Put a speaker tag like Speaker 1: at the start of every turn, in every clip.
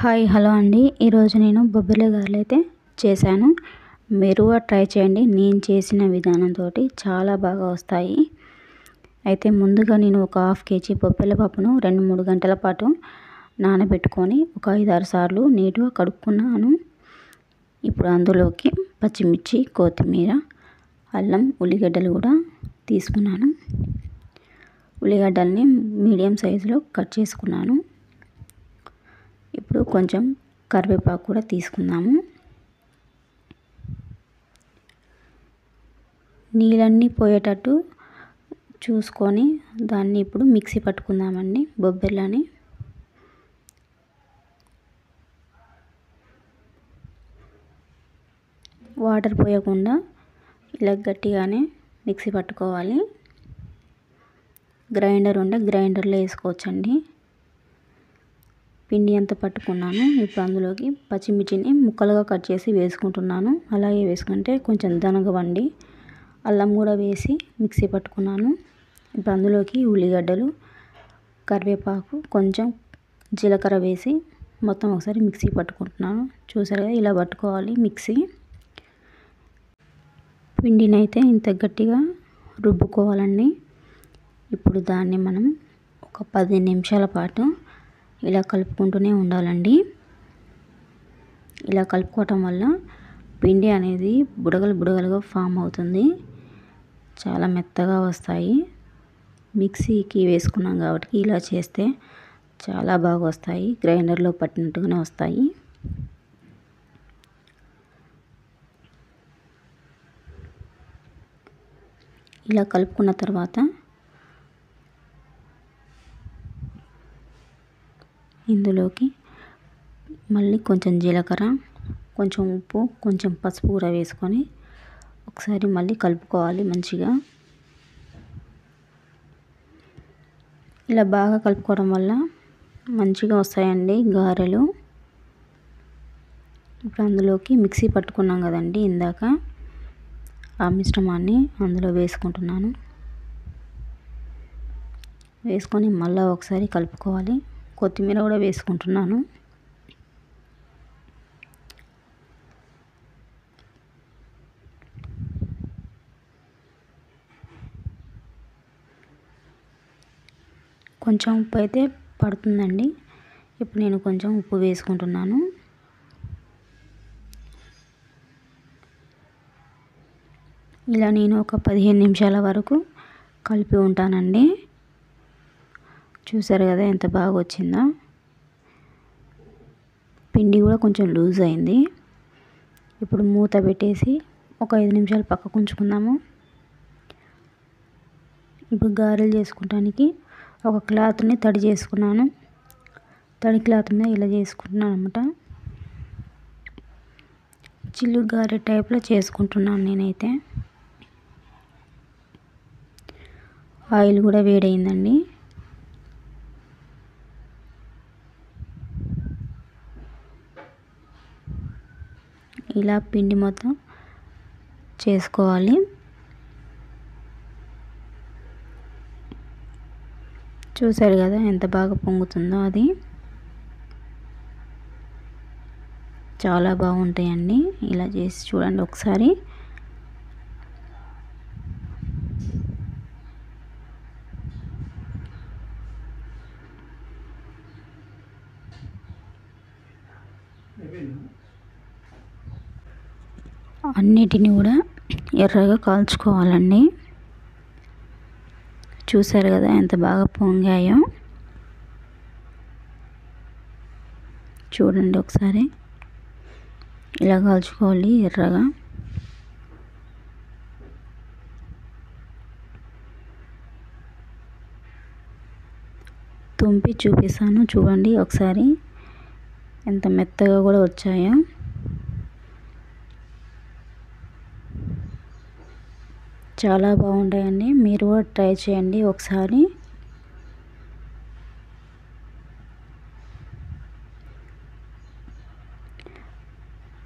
Speaker 1: Hi hello అండి. ఈరోజు నేను బొబ్బర్లు గారెలు అయితే చేశాను. మీరు కూడా ట్రై చేయండి. నేను చేసిన విధానంతో చాలా బాగా వస్తాయి. అయితే ముందుగా నేను ఒక హాఫ్ కేజీ బొబ్బర్ల పప్పును 2-3 గంటల పాటు నానబెట్టుకొని ఒక 5-6 సార్లు నీట్గా కడుక్కున్నాను. ఇప్పుడు అందులోకి పచ్చిమిర్చి, కొత్తిమీర, అల్లం, ఉల్లిగడ్డలు కూడా తీసుకున్నాను. ఉల్లిగడ్డల్ని మీడియం సైజులో కట్ చేసుకున్నాను. ఇప్పుడు కొంచెం కరివేపాకు కూడా తీసుకుందాము. నీళ్ళన్నీ పోయేటట్టు చూసుకొని దాన్ని ఇప్పుడు మిక్సీ పట్టుకుందామండి. బొబ్బర్లని వాటర్ పోయకుండా ఇలా గట్టిగానే మిక్సీ పట్టుకోవాలి. గ్రైండర్ ఉంటే గ్రైండర్లో వేసుకోవచ్చండి. పిండి అంతా పట్టుకున్నాను. ఇప్పుడు అందులోకి పచ్చిమిర్చిని ముక్కలుగా కట్ చేసి వేసుకుంటున్నాను. అలాగే వేసుకుంటే కొంచెం దనగవండి. అల్లం కూడా వేసి మిక్సీ పట్టుకున్నాను. ఇప్పుడు అందులోకి ఉల్లిగడ్డలు, కరివేపాకు, కొంచెం జీలకర్ర వేసి మొత్తం ఒకసారి మిక్సీ పట్టుకుంటున్నాను. చూసారు కదా, ఇలా పట్టుకోవాలి మిక్సీ. పిండిని అయితే ఇంత గట్టిగా రుబ్బుకోవాలండి. ఇప్పుడు దాన్ని మనం ఒక 10 నిమిషాల పాటు ఇలా కలుపుకుంటూనే ఉండాలండి. ఇలా కలుపుకోవటం వల్ల పిండి అనేది బుడగలుగా ఫామ్ అవుతుంది. చాలా మెత్తగా వస్తాయి. మిక్సీకి వేసుకున్నాం కాబట్టి ఇలా చేస్తే చాలా బాగా వస్తాయి. గ్రైండర్లో పట్టినట్టుగానే వస్తాయి. ఇలా కలుపుకున్న తర్వాత ఇందులోకి మళ్ళీ కొంచెం జీలకర్ర, కొంచెం ఉప్పు, కొంచెం పసుపు కూడా వేసుకొని ఒకసారి మళ్ళీ కలుపుకోవాలి మంచిగా. ఇలా బాగా కలుపుకోవడం వల్ల మంచిగా వస్తాయండి గారెలు. ఇప్పుడు అందులోకి మిక్సీ పట్టుకున్నాం కదండి ఇందాక, ఆ మిశ్రమాన్ని అందులో వేసుకుంటున్నాను. వేసుకొని మళ్ళీ ఒకసారి కలుపుకోవాలి. కొత్తిమీర కూడా వేసుకుంటున్నాను. కొంచెం ఉప్పు అయితే పడుతుందండి. ఇప్పుడు నేను కొంచెం ఉప్పు వేసుకుంటున్నాను. ఇలా నేను ఒక 15 నిమిషాల వరకు కలిపి ఉంటానండి. చూసారు కదా ఎంత బాగా వచ్చిందో. పిండి కూడా కొంచెం లూజ్ అయింది. ఇప్పుడు మూత పెట్టేసి ఒక 5 నిమిషాలు పక్కకు ఉంచుకుందాము. ఇప్పుడు గారెలు చేసుకోవడానికి ఒక క్లాత్ని తడి చేసుకున్నాను. తడి క్లాత్ మీద ఇలా చేసుకుంటున్నాను అన్నమాట. చిల్లు గారె టైప్లో చేసుకుంటున్నాను నేనైతే. ఆయిల్ కూడా వేడైందండి. ఇలా పిండి మొత్తం చేసుకోవాలి. చూసారు కదా ఎంత బాగా పొంగుతుందో. అది చాలా బాగుంటాయండి. ఇలా చేసి చూడండి ఒకసారి. అన్నిటిని కూడా ఎర్రగా కాల్చుకోవాలండి. చూసారు కదా ఎంత బాగా పొంగాయో. చూడండి ఒకసారి, ఇలా కాల్చుకోవాలి ఎర్రగా. తుంపి చూపిస్తాను చూడండి ఒకసారి ఎంత మెత్తగా కూడా వచ్చాయో. చాలా బాగుంటాయండి. మీరు కూడా ట్రై చేయండి ఒకసారి.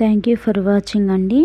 Speaker 1: థ్యాంక్ యూ ఫర్ వాచింగ్ అండి.